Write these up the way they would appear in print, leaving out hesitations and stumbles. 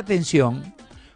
atención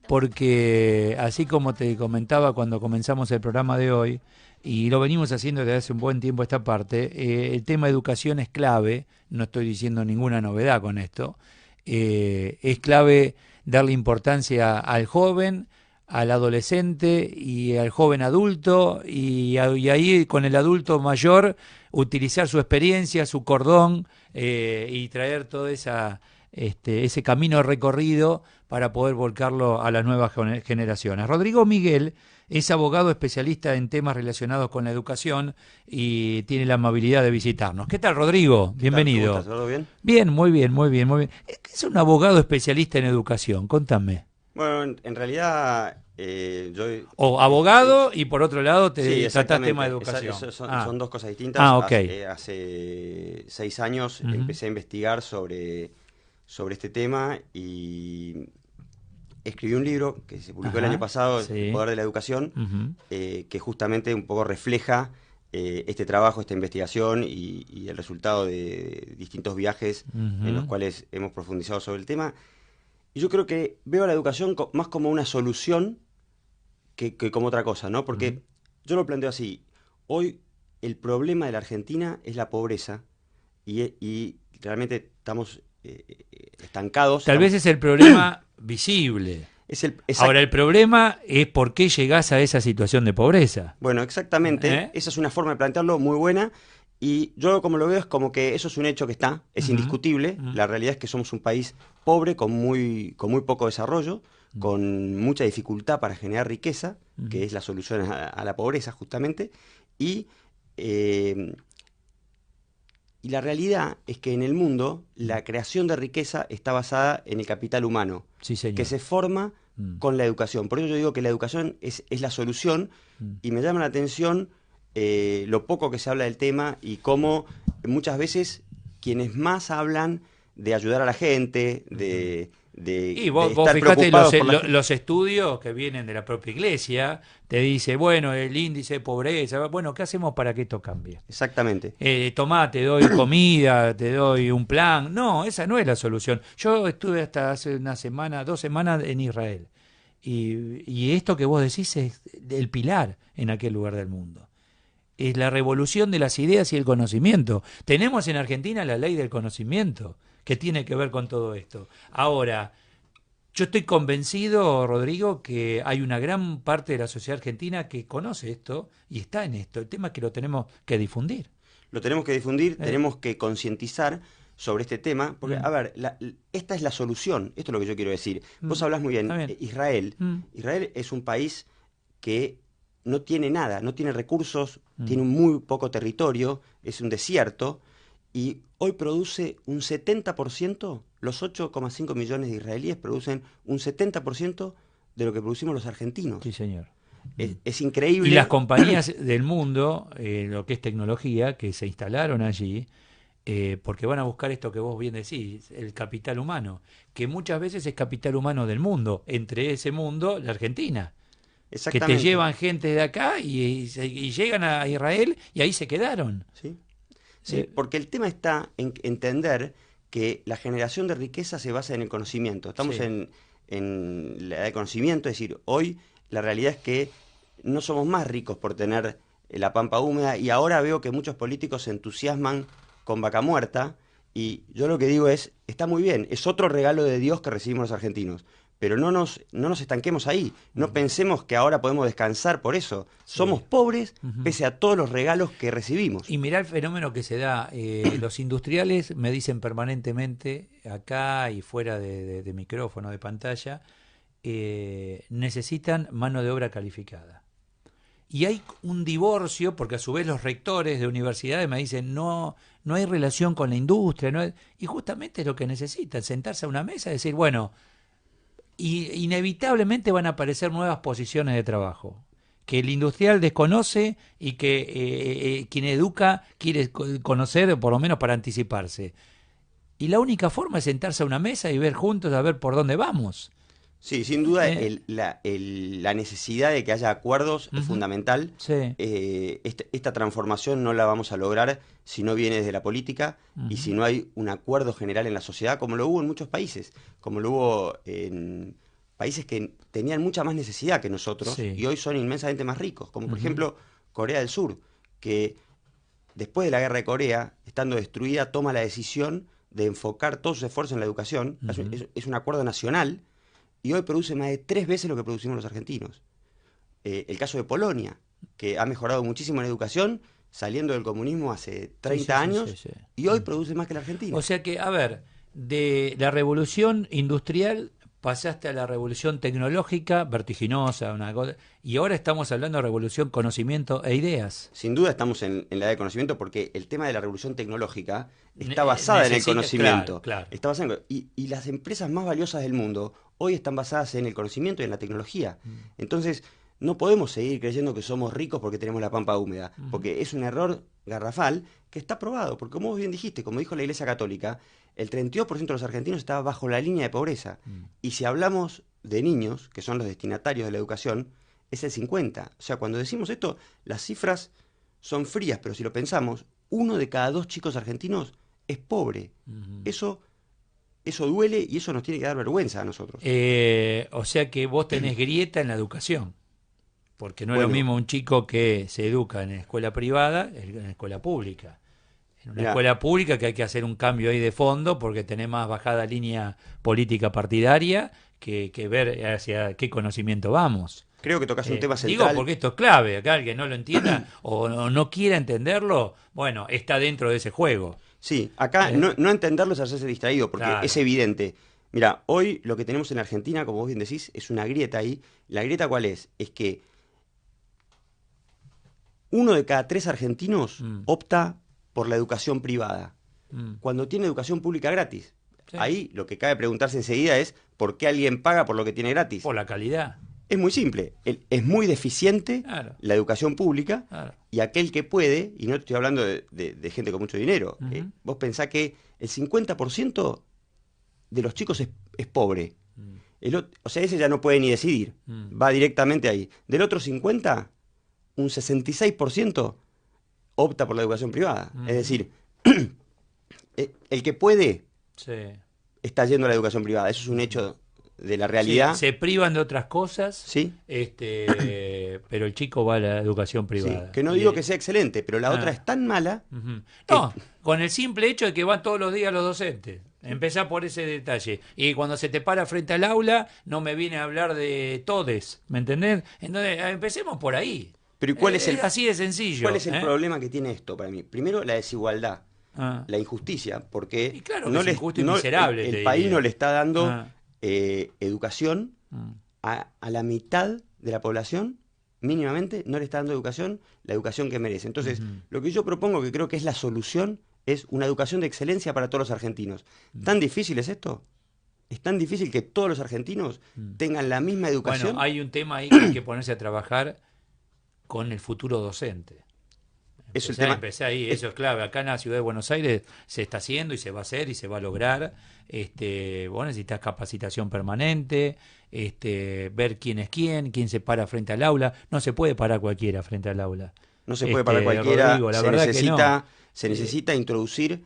porque, así como te comentaba cuando comenzamos el programa de hoy, y lo venimos haciendo desde hace un buen tiempo esta parte, el tema educación es clave, no estoy diciendo ninguna novedad con esto, es clave darle importancia al joven, al adolescente y al joven adulto, y ahí con el adulto mayor utilizar su experiencia, su cordón, y traer todo ese camino recorrido para poder volcarlo a las nuevas generaciones. Rodrigo Miguel es abogado especialista en temas relacionados con la educación y tiene la amabilidad de visitarnos. ¿Qué tal, Rodrigo? Bienvenido. ¿Cómo estás? ¿Todo bien? Bien, muy bien, muy bien, muy bien. ¿Qué es un abogado especialista en educación? Contame. Bueno, en realidad yo... O abogado y por otro lado Sí, tratás tema de educación. Son dos cosas distintas. Ok. Hace 6 años empecé a investigar sobre este tema y escribí un libro que se publicó el año pasado, sí. El Poder de la Educación, que justamente un poco refleja este trabajo, esta investigación y el resultado de distintos viajes en los cuales hemos profundizado sobre el tema. Y yo creo que veo a la educación más como una solución que como otra cosa, ¿no? Porque yo lo planteo así. Hoy el problema de la Argentina es la pobreza y realmente estamos estancados. Tal vez es el problema visible. Ahora, el problema es por qué llegás a esa situación de pobreza. Bueno, exactamente. Esa es una forma de plantearlo muy buena. Y yo como lo veo es como que eso es un hecho que está, es indiscutible. La realidad es que somos un país pobre, con muy poco desarrollo, con mucha dificultad para generar riqueza, que es la solución a la pobreza justamente. Y la realidad es que en el mundo la creación de riqueza está basada en el capital humano, sí, señor, que se forma con la educación. Por eso yo digo que la educación es la solución y me llama la atención lo poco que se habla del tema y cómo muchas veces quienes más hablan de ayudar a la gente, y vos estar fijate preocupados por los estudios que vienen de la propia iglesia, te dice, bueno, el índice de pobreza, bueno, ¿qué hacemos para que esto cambie? Exactamente. Tomá, te doy comida, te doy un plan. No, esa no es la solución. Yo estuve hasta hace una semana, 2 semanas en Israel. Y esto que vos decís es el pilar en aquel lugar del mundo. Es la revolución de las ideas y el conocimiento. Tenemos en Argentina la ley del conocimiento, que tiene que ver con todo esto. Ahora, yo estoy convencido, Rodrigo, que hay una gran parte de la sociedad argentina que conoce esto y está en esto. El tema es que lo tenemos que difundir. Lo tenemos que difundir, tenemos que concientizar sobre este tema, porque, a ver, esta es la solución, esto es lo que yo quiero decir. Vos hablás muy bien, Israel es un país que no tiene nada, no tiene recursos, tiene un muy poco territorio, es un desierto, y hoy produce un 70%, los 8,5 millones de israelíes producen un 70% de lo que producimos los argentinos. Sí, señor. Es increíble. Y las compañías del mundo, lo que es tecnología, que se instalaron allí, porque van a buscar esto que vos bien decís, el capital humano, que muchas veces es capital humano del mundo, entre ese mundo, la Argentina. Que te llevan gente de acá y llegan a Israel y ahí se quedaron. Sí, porque el tema está en entender que la generación de riqueza se basa en el conocimiento. Estamos en la edad de conocimiento, es decir, hoy la realidad es que no somos más ricos por tener la pampa húmeda y ahora veo que muchos políticos se entusiasman con Vaca Muerta y yo lo que digo es, está muy bien, es otro regalo de Dios que recibimos los argentinos. Pero no nos estanquemos ahí, no pensemos que ahora podemos descansar por eso. Somos pobres pese a todos los regalos que recibimos. Y mirá el fenómeno que se da. Los industriales me dicen permanentemente, acá y fuera de micrófono, de pantalla, necesitan mano de obra calificada. Y hay un divorcio, porque a su vez los rectores de universidades me dicen, no hay relación con la industria. Y justamente es lo que necesitan, sentarse a una mesa y decir, bueno, y inevitablemente van a aparecer nuevas posiciones de trabajo que el industrial desconoce y que quien educa quiere conocer, por lo menos para anticiparse. Y la única forma es sentarse a una mesa y ver juntos a ver por dónde vamos. Sí, sin duda la necesidad de que haya acuerdos es fundamental. Sí. Esta transformación no la vamos a lograr si no viene desde la política y si no hay un acuerdo general en la sociedad, como lo hubo en muchos países, como lo hubo en países que tenían mucha más necesidad que nosotros Sí. y hoy son inmensamente más ricos, como por ejemplo Corea del Sur, que después de la guerra de Corea, estando destruida, toma la decisión de enfocar todos sus esfuerzos en la educación. Es un acuerdo nacional y hoy produce más de 3 veces lo que producimos los argentinos. El caso de Polonia, que ha mejorado muchísimo en educación, saliendo del comunismo hace 30 años, y hoy produce más que la Argentina. O sea que, a ver, de la revolución industrial pasaste a la revolución tecnológica, vertiginosa, una cosa, y ahora estamos hablando de revolución conocimiento e ideas. Sin duda estamos en la era de conocimiento porque el tema de la revolución tecnológica está basada en el conocimiento. Claro. Está basada y las empresas más valiosas del mundo hoy están basadas en el conocimiento y en la tecnología. Entonces, no podemos seguir creyendo que somos ricos porque tenemos la pampa húmeda, porque es un error garrafal que está probado, porque como vos bien dijiste, como dijo la Iglesia Católica, el 32% de los argentinos está bajo la línea de pobreza. Y si hablamos de niños, que son los destinatarios de la educación, es el 50%. O sea, cuando decimos esto, las cifras son frías, pero si lo pensamos, 1 de cada 2 chicos argentinos es pobre. Eso duele y eso nos tiene que dar vergüenza a nosotros. O sea que vos tenés grieta en la educación. Porque no es lo mismo un chico que se educa en escuela privada que en escuela pública. En una escuela pública que hay que hacer un cambio ahí de fondo porque tenés más bajada línea política partidaria que ver hacia qué conocimiento vamos. Creo que tocas un tema central. Digo porque esto es clave. Acá el que no lo entienda o no quiera entenderlo, bueno, está dentro de ese juego. Sí, acá no entenderlo es hacerse distraído porque es evidente. Mira, hoy lo que tenemos en Argentina, como vos bien decís, es una grieta ahí. ¿La grieta cuál es? Es que 1 de cada 3 argentinos opta por la educación privada, cuando tiene educación pública gratis. Sí. Ahí lo que cabe preguntarse enseguida es ¿por qué alguien paga por lo que tiene gratis? Por la calidad. Es muy simple, es muy deficiente la educación pública y aquel que puede, y no estoy hablando de gente con mucho dinero, vos pensás que el 50% de los chicos es pobre. O sea, ese ya no puede ni decidir, va directamente ahí. Del otro 50%, un 66% opta por la educación privada. Es decir, el que puede está yendo a la educación privada. Eso es un hecho de la realidad. Sí, se privan de otras cosas, pero el chico va a la educación privada. Sí, que no digo que sea excelente, pero la otra es tan mala. No, con el simple hecho de que van todos los días los docentes. Empezá por ese detalle. Y cuando se te para frente al aula, no me viene a hablar de todes, ¿me entendés? Entonces, empecemos por ahí. Pero ¿y cuál es así de sencillo? ¿Cuál es el problema que tiene esto para mí? Primero, la desigualdad, la injusticia, porque y claro que es injusto y miserable, el país no le está dando educación a la mitad de la población, mínimamente, no le está dando educación, la educación que merece. Entonces, lo que yo propongo, que creo que es la solución, es una educación de excelencia para todos los argentinos. ¿Tan difícil es esto? ¿Es tan difícil que todos los argentinos tengan la misma educación? Bueno, hay un tema ahí que hay que ponerse a trabajar con el futuro docente. Empecé ahí, eso es clave. Acá en la ciudad de Buenos Aires se está haciendo y se va a hacer y se va a lograr. Vos necesitas capacitación permanente, ver quién es quién se para frente al aula. No se puede parar cualquiera frente al aula. No se puede parar cualquiera. Rodrigo, se necesita introducir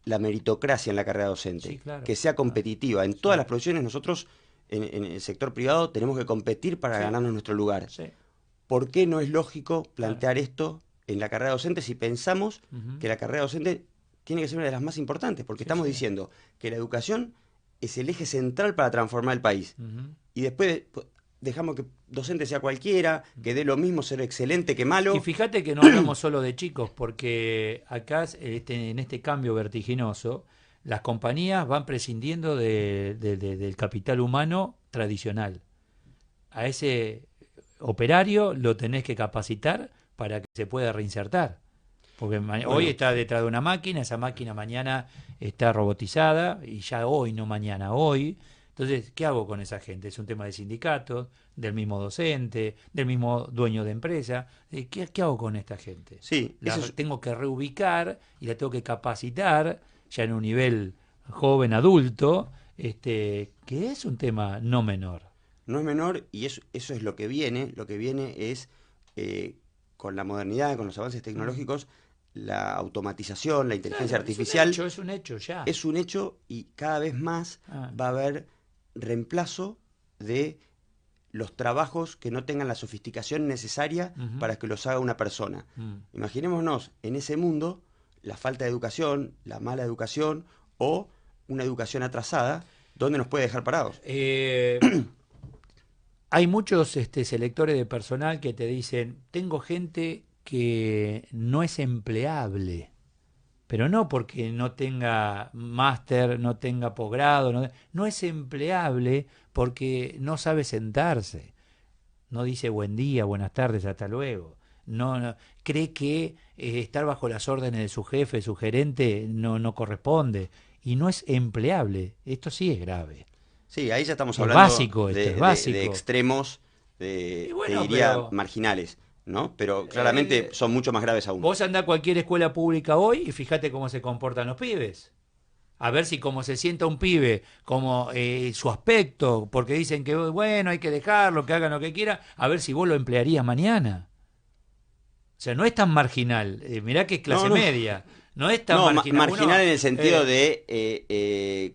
la meritocracia en la carrera docente, que sea competitiva. En todas las profesiones nosotros, en el sector privado, tenemos que competir para ganarnos nuestro lugar. ¿Por qué no es lógico plantear esto en la carrera docente si pensamos que la carrera docente tiene que ser una de las más importantes? Porque estamos diciendo que la educación es el eje central para transformar el país. Y después dejamos que docente sea cualquiera, que dé lo mismo ser excelente que malo. Y fíjate que no hablamos solo de chicos, porque acá en este cambio vertiginoso, las compañías van prescindiendo del capital humano tradicional. A ese operario lo tenés que capacitar para que se pueda reinsertar. Porque hoy está detrás de una máquina, esa máquina mañana está robotizada, y ya hoy, no mañana, hoy. Entonces, ¿qué hago con esa gente? Es un tema de sindicatos, del mismo docente, del mismo dueño de empresa. ¿Qué hago con esta gente? Sí, tengo que reubicar y la tengo que capacitar ya en un nivel joven, adulto, que es un tema no menor. No es menor, y eso es lo que viene. Lo que viene es, con la modernidad, con los avances tecnológicos, la automatización, la inteligencia artificial. Es un hecho ya. Es un hecho, y cada vez más va a haber reemplazo de los trabajos que no tengan la sofisticación necesaria para que los haga una persona. Imaginémonos en ese mundo la falta de educación, la mala educación o una educación atrasada, ¿dónde nos puede dejar parados? Hay muchos selectores de personal que te dicen, tengo gente que no es empleable, pero no porque no tenga máster, no tenga posgrado, no es empleable porque no sabe sentarse, no dice buen día, buenas tardes, hasta luego. No, cree que estar bajo las órdenes de su jefe, su gerente, no corresponde y no es empleable. Esto sí es grave. Sí, ahí ya estamos Es hablando básico, es básico. de extremos, te diría, marginales, ¿no? Pero claramente son mucho más graves aún. Vos andá a cualquier escuela pública hoy y fíjate cómo se comportan los pibes. A ver si como se sienta un pibe, como su aspecto, porque dicen que bueno, hay que dejarlo, que hagan lo que quiera, a ver si vos lo emplearías mañana. O sea, no es tan marginal. Mirá que es clase media. No es tan marginal. Marginal en el sentido de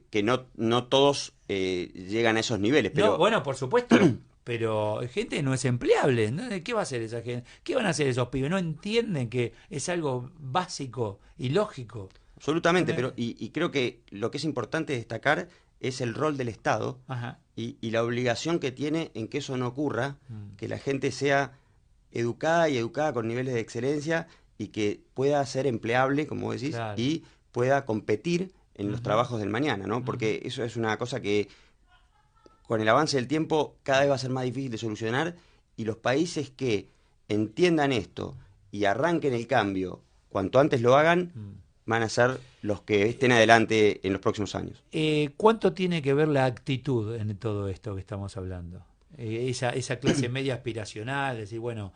que no todos llegan a esos niveles. Pero... No, bueno, por supuesto. Pero gente no es empleable. ¿No? ¿Qué va a hacer esa gente? ¿Qué van a hacer esos pibes? No entienden que es algo básico y lógico. Absolutamente, pero y creo que lo que es importante destacar es el rol del Estado y la obligación que tiene en que eso no ocurra, que la gente sea educada con niveles de excelencia y que pueda ser empleable, como decís, y pueda competir en los trabajos del mañana, ¿no? Porque eso es una cosa que con el avance del tiempo cada vez va a ser más difícil de solucionar, y los países que entiendan esto y arranquen el cambio cuanto antes lo hagan, van a ser los que estén adelante en los próximos años. ¿Cuánto tiene que ver la actitud en todo esto que estamos hablando? Esa clase media aspiracional, decir, bueno,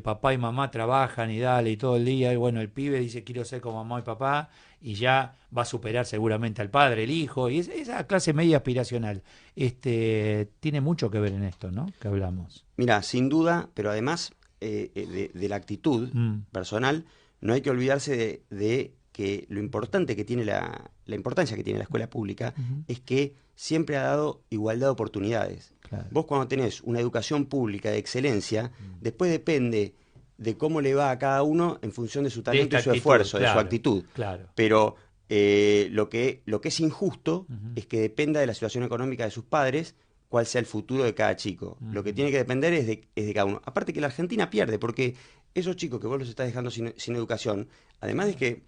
papá y mamá trabajan y dale y todo el día, y bueno, el pibe dice quiero ser como mamá y papá, y ya va a superar seguramente al padre, el hijo, y esa clase media aspiracional tiene mucho que ver en esto, ¿no? Que hablamos. Mira, sin duda, pero además de la actitud personal, no hay que olvidarse de que lo importante que tiene la importancia que tiene la escuela pública es que siempre ha dado igualdad de oportunidades. Claro. Vos cuando tenés una educación pública de excelencia, después depende de cómo le va a cada uno en función de su talento y su esfuerzo, de su actitud. Claro. Pero lo que es injusto es que dependa de la situación económica de sus padres cuál sea el futuro de cada chico. Lo que tiene que depender es de cada uno. Aparte que la Argentina pierde, porque esos chicos que vos los estás dejando sin educación, además de que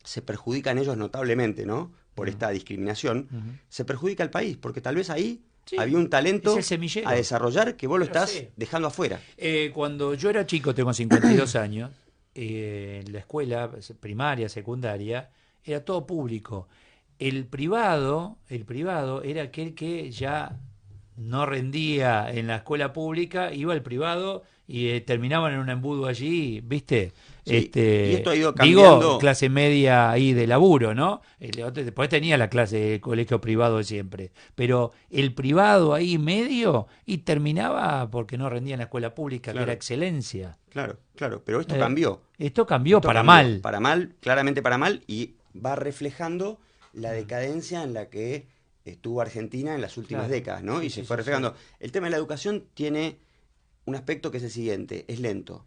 se perjudican ellos notablemente, ¿no? Por esta discriminación, se perjudica al país, porque tal vez ahí había un talento a desarrollar que vos lo estás dejando afuera. Cuando yo era chico, tengo 52 años, en la escuela primaria, secundaria, era todo público. El privado era aquel que ya no rendía en la escuela pública, iba al privado y terminaban en un embudo allí, ¿viste? Sí, y esto ha ido cambiando. Digo, clase media ahí de laburo, ¿no? Después tenía la clase de colegio privado de siempre, pero el privado ahí medio y terminaba porque no rendía en la escuela pública, que era excelencia. Claro, pero esto cambió. Esto cambió para mal. Para mal, claramente para mal, y va reflejando la decadencia en la que estuvo Argentina en las últimas décadas, ¿no? Y se fue reflejando. El tema de la educación tiene un aspecto que es el siguiente, es lento.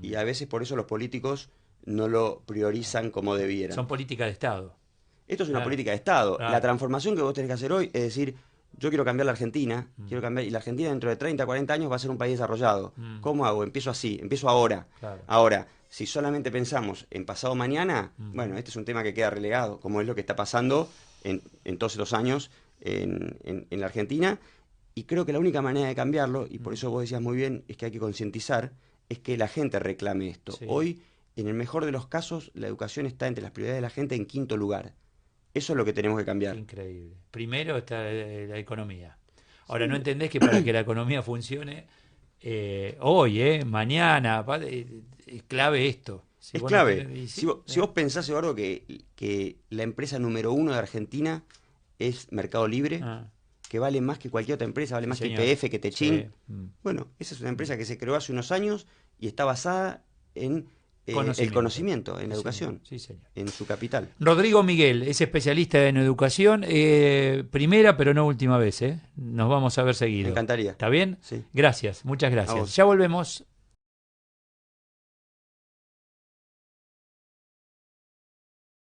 Y a veces por eso los políticos no lo priorizan como debieran. Son políticas de Estado. Esto es una política de Estado. La transformación que vos tenés que hacer hoy es decir, yo quiero cambiar la Argentina, quiero cambiar, y la Argentina dentro de 30, 40 años va a ser un país desarrollado. ¿Cómo hago? Empiezo así, empiezo ahora. Claro. Ahora, si solamente pensamos en pasado mañana, bueno, este es un tema que queda relegado, como es lo que está pasando en todos estos años en la Argentina. Y creo que la única manera de cambiarlo, y por eso vos decías muy bien, es que hay que concientizar, es que la gente reclame esto. Sí. Hoy, en el mejor de los casos, la educación está entre las prioridades de la gente en quinto lugar. Eso es lo que tenemos que cambiar. Increíble. Primero está la economía. Ahora, no entendés que para que la economía funcione, hoy, mañana, es clave esto. Es clave. Si vos pensás, Eduardo, que la empresa número 1 de Argentina es Mercado Libre, que vale más que cualquier otra empresa, vale más señor. que YPF, que Techin. Sí. Bueno, esa es una empresa que se creó hace unos años y está basada en el conocimiento, en la educación, sí, señor. en su capital. Rodrigo Miguel es especialista en educación, primera pero no última vez, ¿eh? Nos vamos a ver seguido. Me encantaría. ¿Está bien? Sí. Gracias, muchas gracias. Ya volvemos.